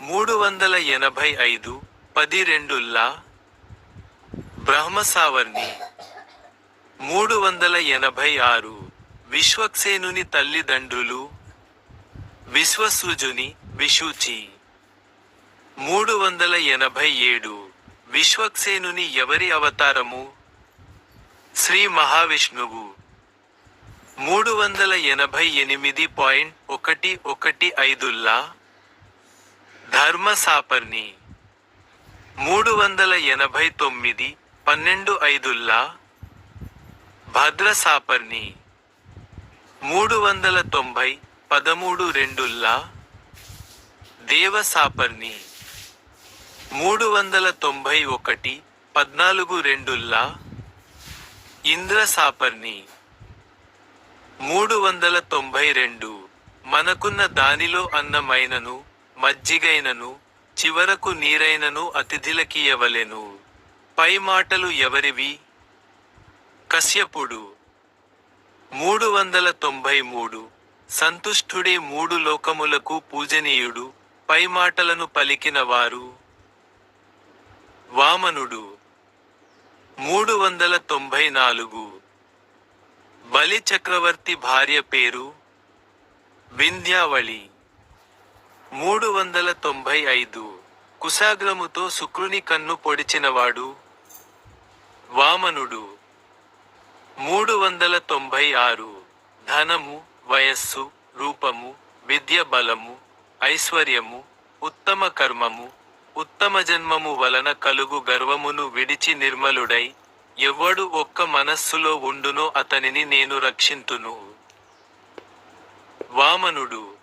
385 10 రెండుల్లా బ్రహ్మసావర్ణి. 386 విశ్వక్సేనుని తల్లిదండ్రులు విశ్వసృజుని, విషూచి. 387 విశ్వక్సేనుని ఎవరి అవతారము? శ్రీ మహావిష్ణువు. 388.115 ధర్మసాపర్ణి. 389 12 భద్రసాపర్ణి. 390 13 దేవసాపర్ణి. 391 14 ఇంద్రసాపర్ణి. 392 మనకున్న దానిలో అన్నమైనను మజ్జిగైనను చివరకు నీరైనను అతిథిలకియవలెను. పై మాటలు ఎవరివి? కశ్యపుడు. 393 సంతుష్టుడే మూడు లోకములకు పూజనీయుడు, పై మాటలను పలికిన వారు? వామనుడు. 394 బలి చక్రవర్తి భార్య పేరు? వింధ్యావళి. 395 కుశాగ్రముతో శుక్రుని కన్ను పొడిచినవాడు? వామనుడు. 396 ధనము, వయస్సు, రూపము, విద్య, బలము, ఐశ్వర్యము, ఉత్తమ కర్మము, ఉత్తమ జన్మము వలన కలుగు గర్వమును విడిచి నిర్మలుడై ఎవ్వడు ఒక్క మనస్సులో ఉండునో అతనిని నేను రక్షింతును. వామనుడు.